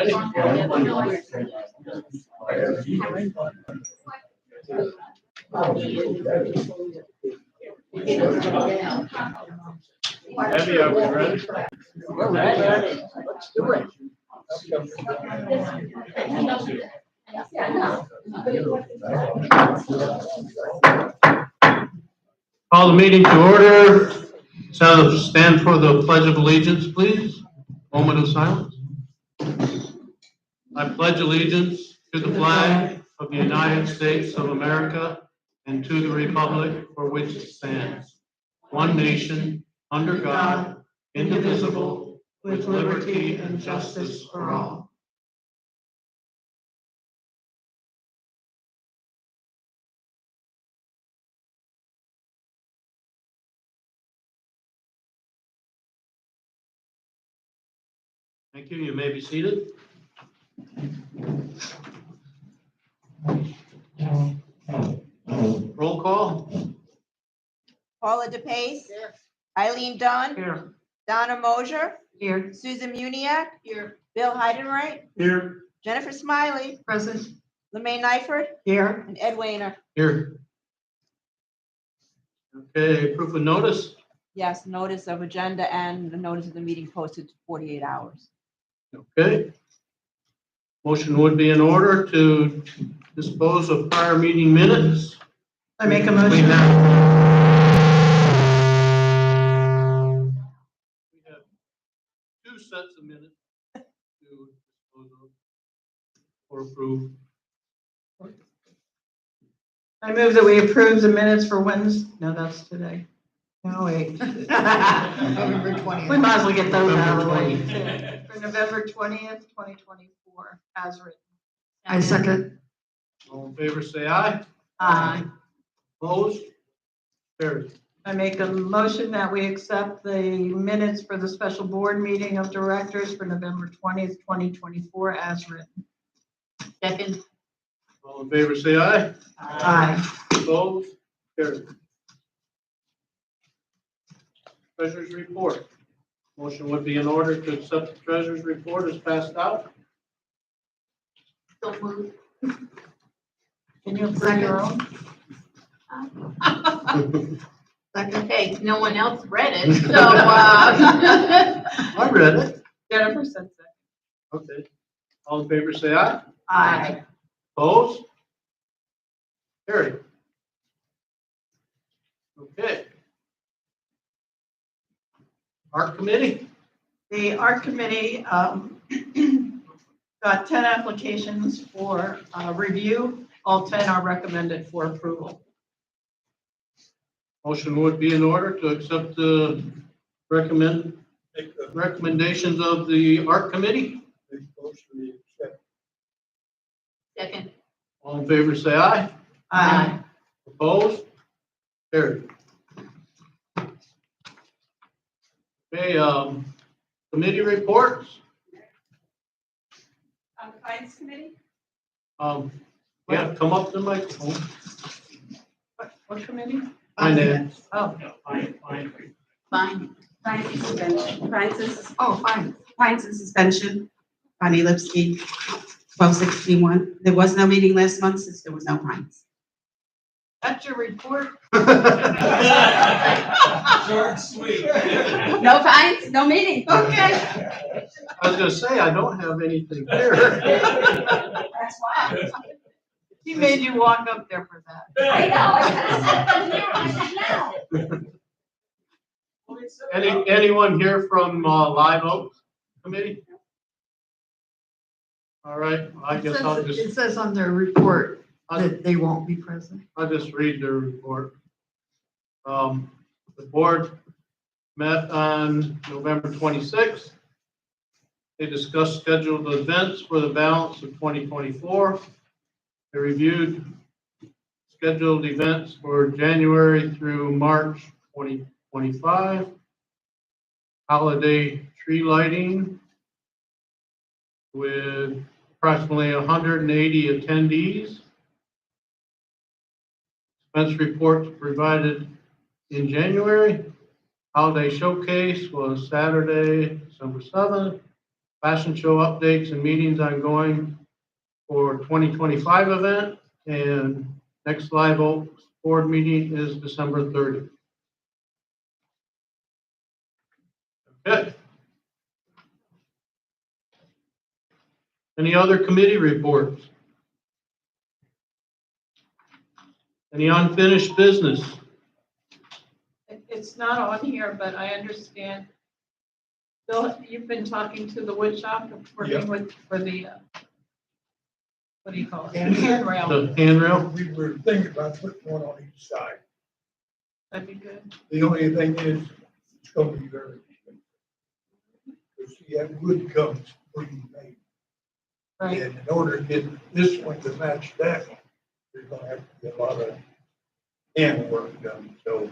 Debbie, are we ready? We're ready. Let's do it. Call the meeting to order. Stand for the Pledge of Allegiance, please. Moment of silence. I pledge allegiance to the flag of the United States of America and to the republic for which it stands, one nation, under God, indivisible, with liberty and justice for all. Thank you. You may be seated. Roll call. Paula DePace. Here. Eileen Dunn. Here. Donna Mosier. Here. Susan Muniak. Here. Bill Heidenreich. Here. Jennifer Smiley. Present. Lemaine Nyford. Here. And Ed Weiner. Here. Okay, proof of notice. Yes, notice of agenda and the notice of the meeting posted to 48 hours. Okay. Motion would be in order to dispose of prior meeting minutes. I make a We motion. have two sets of minutes to dispose of or approve. I move that we approve the minutes for Wednesday. No, that's today. No, wait. November 20th. We might as well get those out of the November way. 20th. For November 20th, 2024, as written. I second. All in favor, say aye. Aye. Opposed? Carried. I make a motion that we accept the minutes for the special board meeting of directors for November 20th, 2024, as written. Second. All in favor, say aye. Aye. Opposed? Carried. Treasurer's report. Motion would be in order to accept the treasurer's report as passed out. So moved. Can you approve your own? Okay, no one else read it, so, I read it. Jennifer said so. Okay. All in favor, say aye. Aye. Opposed? Carried. Okay. Art committee? The art committee got 10 applications for review. All 10 are recommended for approval. Motion would be in order to accept the recommendations of the art committee. second, All in favor, say aye. Aye. Opposed? Carried. Okay, committee reports. On the Finance Committee? Yeah, come up to the microphone. What committee? Finance. Oh, fine. Fine suspension. oh, fine. Fine suspension. Bonnie Lipsky, 1261. There was no meeting last month since there was no fines. That's your report? Short, sweet. No fines, no meeting. Okay. I was gonna say, I don't have anything there. That's why. He made you walk up there for that. I know. Anyone here from Live Oak Committee? All right, I guess It says on their report I'll that they won't be present. just read the report. The board met on November 26th. They discussed scheduled events for the balance of 2024. They reviewed scheduled events for January through March 2025. Holiday tree lighting with approximately 180 attendees. Expense reports provided in January. Holiday showcase was Saturday, December 7th. fashion show updates and meetings ongoing for 2025 event. And next Live Oaks board meeting is December 30th. Okay. Any other committee reports? Any unfinished business? It's not on here, but I understand. Bill, you've been talking to the wood shop, working with, for the, what do you call it? Handrail. The handrail? We were thinking about putting one on each side. That'd be good. The only thing is, it's gonna be very expensive. Because see, that wood comes pre-made. Right. And in order to get this one to match that one, there's gonna have to be a lot of handwork done, so.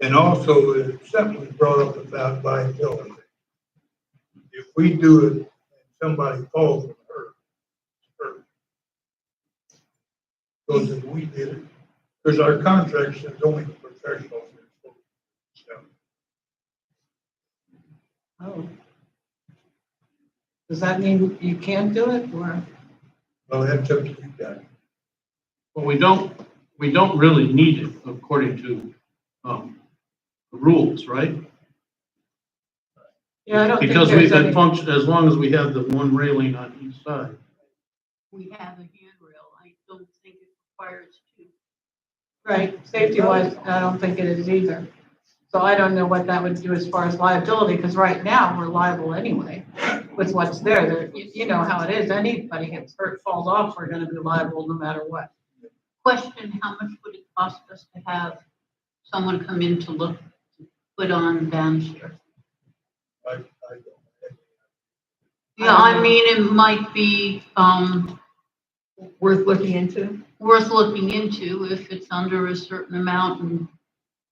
And also, something was brought up about liability. If we do it and somebody falls and hurt. Because if we did it, because our contract says only the professionals are supposed to do so. Oh. Does that mean you can't do it, or? Well, that's up to you guys. Well, we don't really need it according to, the rules, right? Yeah, I don't think Because there's we've been any. function, as long as we have the one railing on each side. We have a handrail. I don't think it requires two. Right, safety wise, I don't think it is either. So I don't know what that would do as far as liability, because right now, we're liable anyway with what's there. You know how it is, anybody gets hurt, falls off, we're gonna be liable no matter what. Question, how much would it cost us to have someone come in to look, put on banister? I don't have. Yeah, I mean, it might be, Worth looking into? worth looking into if it's under a certain amount, and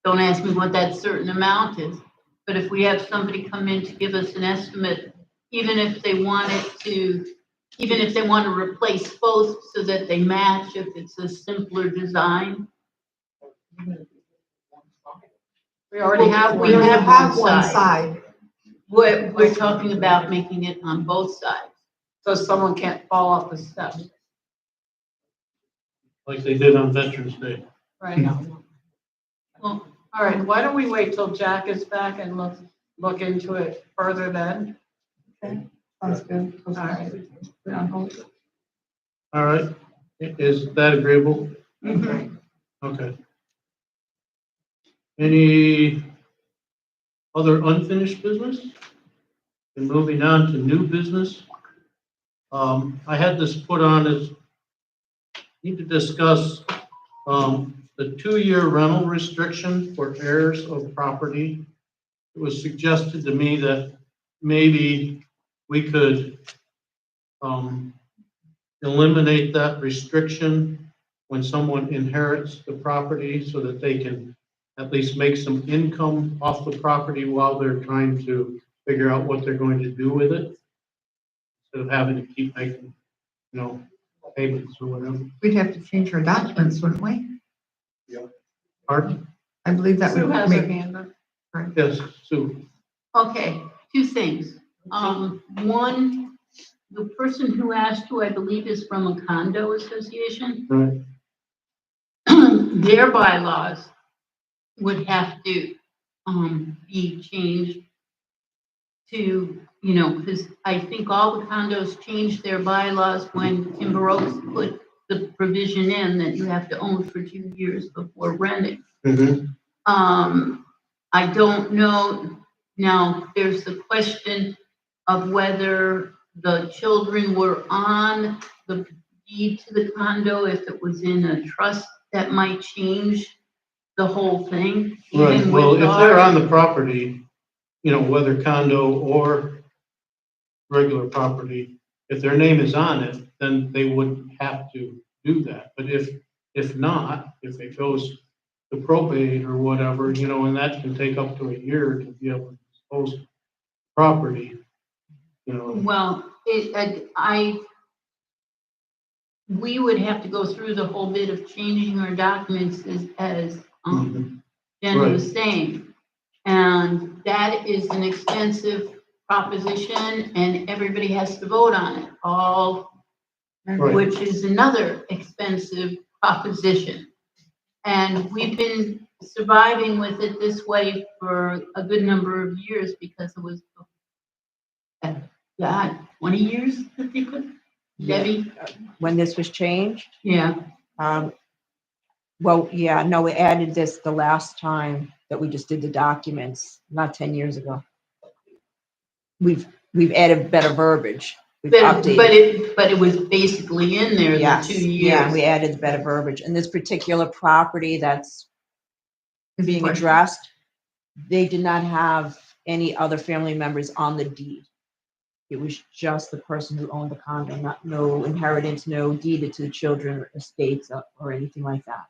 don't ask me what that certain amount is. But if we have somebody come in to give us an estimate, even if they want to replace both so that they match, if it's a simpler design. We already have We one. have one side. side. We're talking about making it on both sides. So someone can't fall off the steps, Like they did on Veterans Day. right? Well, All right, why don't we wait till Jack is back and look into it further then? Sounds good. All right. Put on hold. All right, is that agreeable? Mhm. Okay. Any other unfinished business? And moving on to new business. I had this put on as, need to discuss, the 2-year rental restriction for heirs of property. It was suggested to me that maybe we could, eliminate that restriction when someone inherits the property so that they can at least make some income off the property while they're trying to figure out what they're going to do with it. Instead of having to keep making, payments or whatever. We'd have to change our documents, wouldn't we? Pardon? I believe that Sue would has her make, hand up. Yes, Sue. okay, two things. One, the person who asked you, I believe, is from a condo association. Right. Their bylaws would have to, be changed to, because I think all the condos changed their bylaws when Timber Oaks put the provision in that you have to own for 2 years before renting. Mm-hmm. I don't know, now, there's the question of whether the children were on the deed to the condo, if it was in a trust, that might change the whole thing. Right, even well, with if they're ours. on the property, whether condo or regular property, if their name is on it, then they wouldn't have to do that. But if not, if it goes to probate or whatever, and that can take up to a year to be able to dispose of property, Well, we would have to go through the whole bit of changing our documents as Jen was saying. And that is an extensive proposition and everybody has to vote on it, Right. which is another expensive proposition. And we've been surviving with it this way for a good number of years because it was, God, 20 years that they could, Debbie? When this was changed, Yeah, well, yeah, no, we added this the last time that we just did the documents, not 10 years ago. We've added better verbiage. We've updated. but it was basically in there the Yes, 2 yeah, years. we added the better verbiage. And this particular property that's Is being what- addressed, they did not have any other family members on the deed. It was just the person who owned the condo, no inheritance, no deeded to the children or estates or anything like that.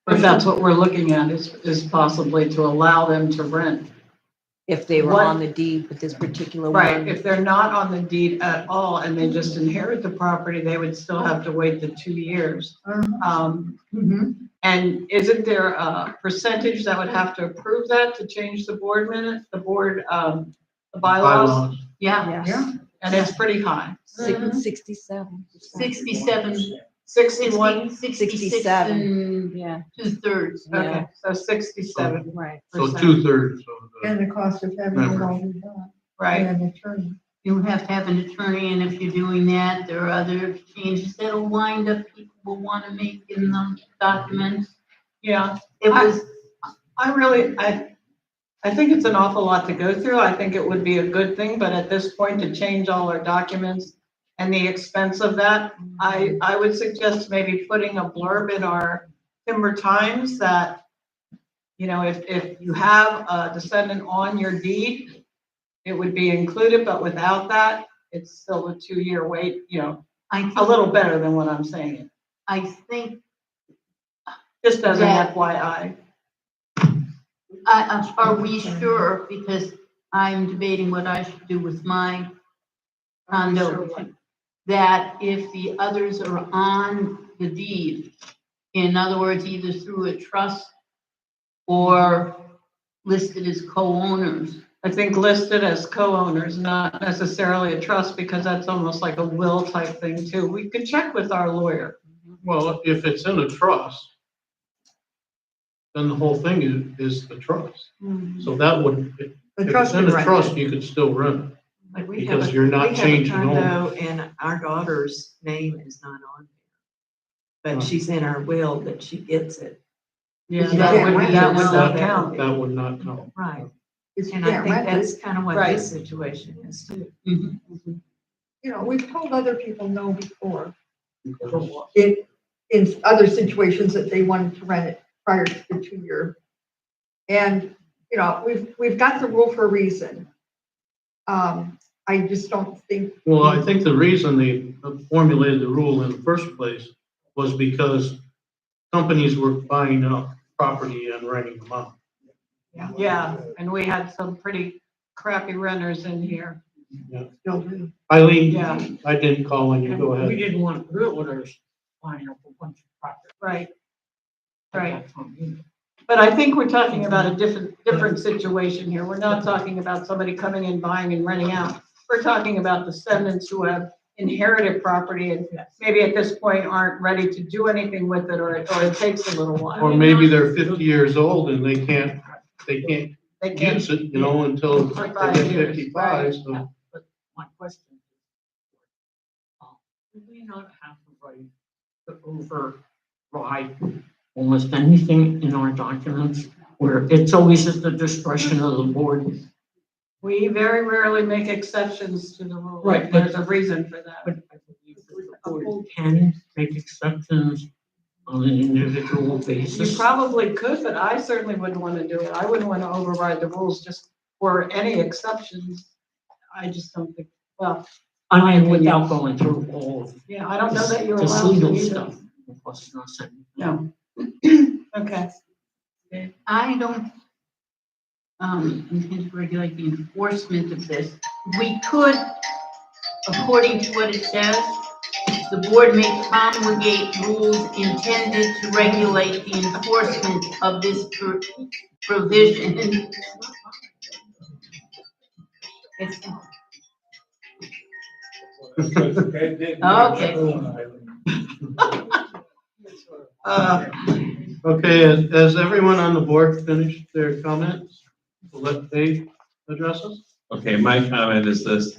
But that's what we're looking at is possibly to allow them to rent. If they were What- on the deed with this particular Right, one. if they're not on the deed at all and they just inherit the property, they would still have to wait the 2 years. Mhm. And isn't there a percentage that would have to approve that to change the board minutes, the board, the bylaws? Yeah, Yeah. And it's pretty high. 67. 67, 61, 66 67. and Yeah, 2/3. Yeah. okay, so 67%. right. So 2/3 of the, And the cost of having it all done. Right, And an attorney. You have to have an attorney, and if you're doing that, there are other changes that'll wind up people will want to make in the documents. yeah. It was, I think it's an awful lot to go through. I think it would be a good thing, but at this point, to change all our documents and the expense of that, I would suggest maybe putting a blurb in our Timber Times that, you know, if you have a descendant on your deed, it would be included, but without that, it's still a 2-year wait, you know, a little better than what I'm saying, I think, just as an Yeah. FYI. are we sure, because I'm debating what I should do with my condo, that if the others are on the deed, in other words, either through a trust or listed as co-owners, I think listed as co-owners, not necessarily a trust, because that's almost like a will type thing too. We could check with our lawyer. well, if it's in a trust, then the whole thing is the trust. So that would, if The it's trust in can a rent trust, it. you could still rent it, Like we have because a, you're we not have a changing owners. condo and our daughter's name is not on there. Oh. But she's in our will that she gets it. Yeah, You that can't would, rent that it, would so not That count. that would not count. Right. Is you And I can't think rent it. that's kind of what Right. this situation is too. Mhm. You know, we've told other people no before. In other situations that they wanted to rent it prior to the 2-year. And, you know, we've got the rule for a reason. I just don't think. Well, I think the reason they formulated the rule in the first place was because companies were buying up property and renting them out. Yeah, and we had some pretty crappy renters in here. Still do. Eileen, Yeah. I didn't call on you, go We ahead. didn't want realtors buying up a bunch of property. Right, right. That's on you. But I think we're talking about a different situation here. We're not talking about somebody coming in, buying and renting out. We're talking about descendants who have inherited property and maybe at this point aren't ready to do anything with it, or it takes a little while. Or maybe they're 50 years old and they can't They can't, use it, you know, until they For get 5 years, 55, so. But my question is, do we not have the right to override almost anything in our documents where it's always at the discretion of the board? we very rarely make exceptions to the rule. Right, but- There's a reason for that. But I believe that the board can make exceptions on an individual You basis. probably could, but I certainly wouldn't want to do it. I wouldn't want to override the rules just for any exceptions. I just don't think, well, I mean, without going through all of yeah, I don't know that you're this allowed to legal either. stuff. Plus, it's not saying- No. Okay. I don't, intend to regulate the enforcement of this. We could, according to what it says, the board may promulgate rules intended to regulate the enforcement of this provision. It's, Okay, has everyone on the board finished their comments? We'll let Dave address us. Okay, my comment is this.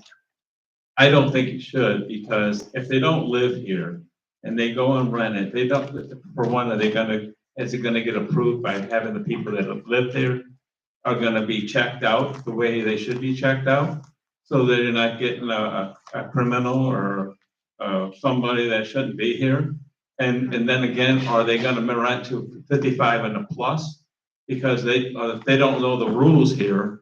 I don't think it should, because if they don't live here and they go and rent it, they don't, for one, is it gonna get approved by having the people that have lived there are gonna be checked out the way they should be checked out? So that you're not getting a criminal or, somebody that shouldn't be here? And then again, are they gonna rent to 55 and a plus? Because if they don't know the rules here,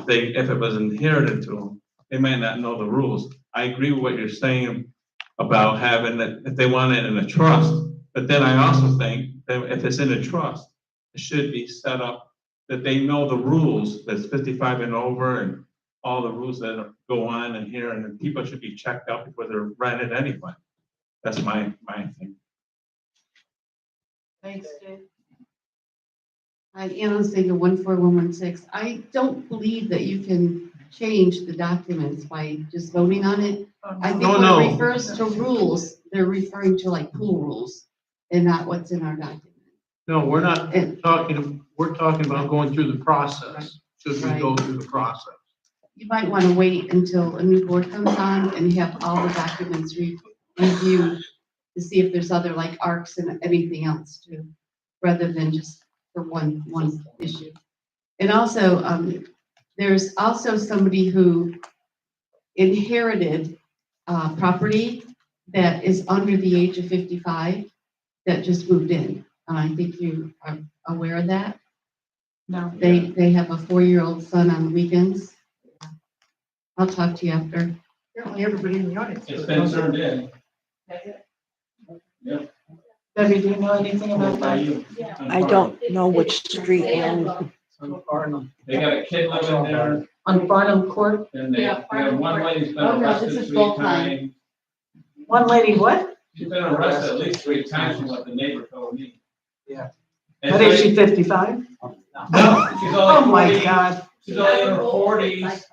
if it was inherited to them, they might not know the rules. I agree with what you're saying about having it, if they want it in a trust, but then I also think that if it's in a trust, it should be set up that they know the rules, that's 55 and over, and all the rules that go on in here, and then people should be checked out before they're rented anyway. That's my thing. Thanks, Dave. Hi, Ann Ostaga, 14116. I don't believe that you can change the documents by just voting on it. I think No, when no. it refers to rules, they're referring to like pool rules and not what's in our document. No, we're not And- talking, we're talking about going through the process. Should we go through the process? You might want to wait until a new board comes on and have all the documents reviewed to see if there's other like ARCs and anything else too, rather than just for one issue. And also, there's also somebody who inherited property that is under the age of 55 that just moved in. I think you are aware of that. No. They have a 4-year-old son on the weekends. I'll talk to you after. Apparently everybody in the audience. It's been turned in. Debbie, do you know anything about that? I don't know which street and They got a kid living there, On Barnum Court? and they have one lady's been Oh, no, this arrested is 3 full time. times. One lady, what? She's been arrested at least 3 times from what the neighbor told me. Yeah. And What is so- she, 55? No, she's Oh, only my 40, God. she's only in her 40s,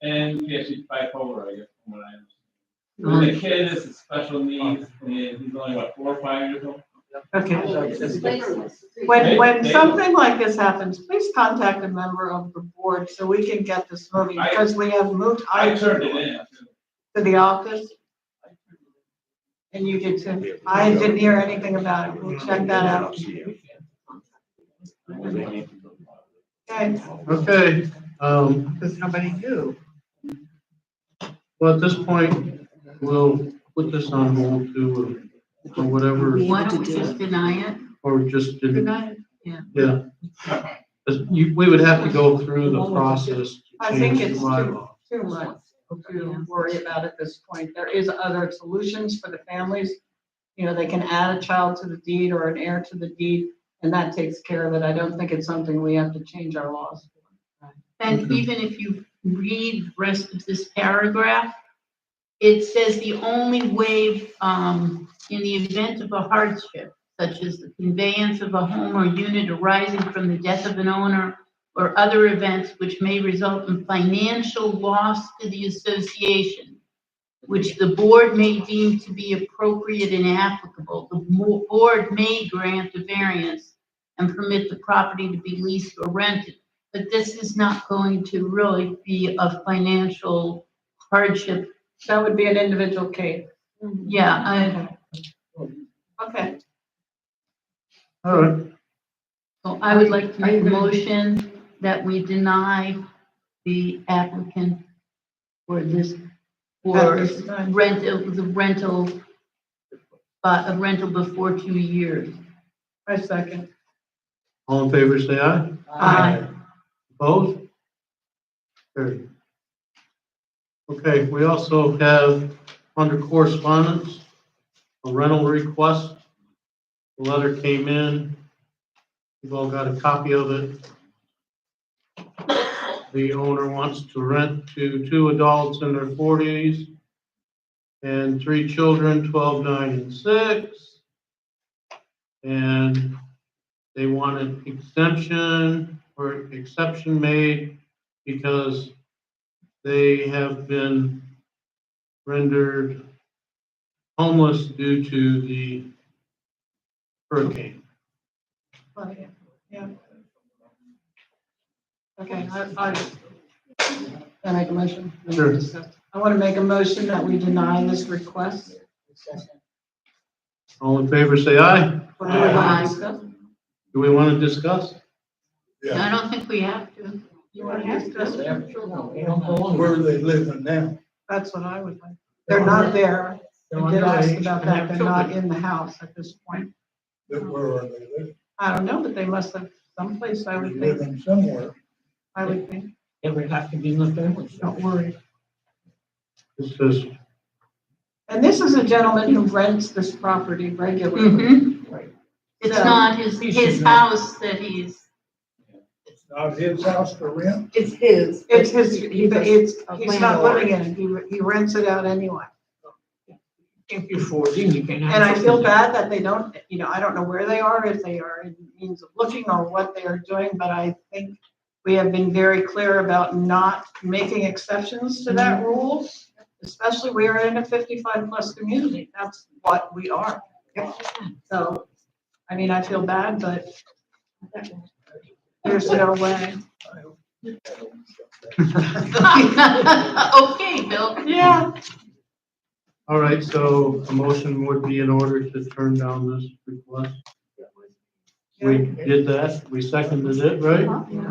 and yeah, she's bipolar, I guess, from what I understand. And the kid is special needs, and he's only, what, 4 or 5 years old? Okay. Maybe- When maybe. something like this happens, please contact a member of the board so we can get this moving, because we have moved I items turned it in. to the office. And you did too. I didn't hear anything about it. We'll check that out. Okay. Okay, Because nobody knew. well, at this point, we'll put this on hold to, or whatever, why don't we just deny it? or just, Good night. yeah. 'Cause we would have to go through the process to I think change the it's bylaw. too much to worry about at this point. There is other solutions for the families. You know, they can add a child to the deed or an heir to the deed, and that takes care of it. I don't think it's something we have to change our laws for. And even if you read the rest of this paragraph, it says the only way, in the event of a hardship, such as the conveyance of a home or unit arising from the death of an owner or other events which may result in financial loss to the association, which the board may deem to be appropriate and applicable, the board may grant a variance and permit the property to be leased or rented. But this is not going to really be a financial hardship. That would be an individual case. Yeah, Okay. All right, so I would like to make a motion that we deny the applicant for this, for the rental before 2 years. I second. all in favor, say aye. Aye. Opposed? Carried. Okay, we also have under correspondence, a rental request. The letter came in. You've all got a copy of it. The owner wants to rent to 2 adults in their 40s and 3 children, 12, 9, and 6. And they want an exemption or exception made because they have been rendered homeless due to the hurricane. Oh, yeah. Okay, I make a motion. Sure. I want to make a motion that we deny this request. All in favor, say aye. Or do we want to discuss? Do we want to discuss? I don't think we have to. You want to discuss? Where are they living now? That's what I would like. They're not there. I did ask about that. They're not in the house at this point. Where are they living? I don't know, but they must have someplace, I They're would think. living somewhere. I would think. It would have to be in the family. Don't worry. This is, And this is a gentleman who rents this property regularly. Mhm. It's So- not his house that he's, It's not his house to rent? It's his. It's his, He's a he's not landlord. living in it. He rents it out anyway. Can't be forcing, you can't have. And I feel bad that they don't, I don't know where they are, if they are in means of looking or what they are doing, but I think we have been very clear about not making exceptions to that rule, especially we are in a 55+ community. That's what we are. So, I mean, I feel bad, but there's no way. okay, Bill. Yeah. all right, so a motion would be in order to turn down this request. We did that, we seconded it, right?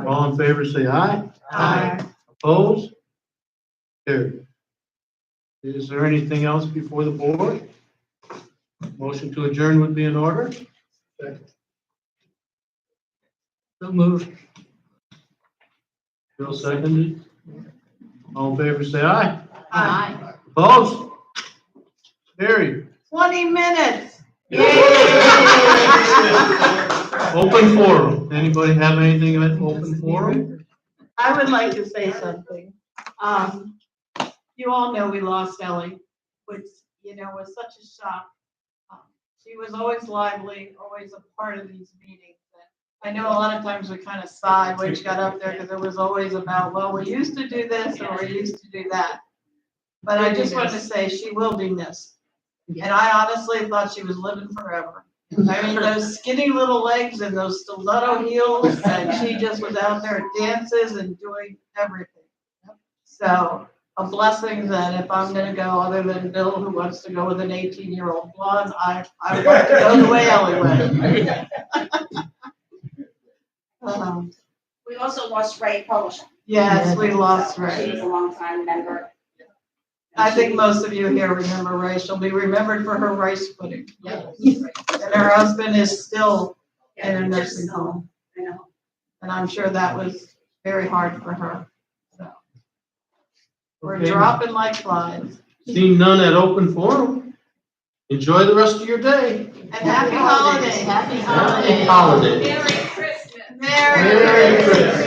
All in favor, say aye. Aye. Opposed? Carried. Is there anything else before the board? Motion to adjourn would be in order. So move. Bill seconded. All in favor, say aye. Aye. Opposed? Carried. 20 minutes. Open forum. Anybody have anything in open forum? I would like to say something. You all know we lost Ellie, which, was such a shock. She was always lively, always a part of these meetings. I know a lot of times we kind of sighed when she got up there because it was always about, well, we used to do this or we used to do that. But I just wanted to say she will be missed. And I honestly thought she was living forever. I mean, those skinny little legs and those stiletto heels, and she just was out there at dances and doing everything. So a blessing that if I'm gonna go, other than Bill, who wants to go with an 18-year-old blonde, I would like to go the way Ellie went. We also lost Ray Polish. Yes, we lost She Ray. was a longtime member. I think most of you here remember Ray. She'll be remembered for her rice pudding. And her husband is still in a nursing home. I know. And I'm sure that was very hard for her. So we're Okay. dropping like flies. Seeing none at open forum. Enjoy the rest of your day. And happy holidays. Happy Happy holidays. holidays. Merry Christmas. Merry Merry Christmas. Christmas.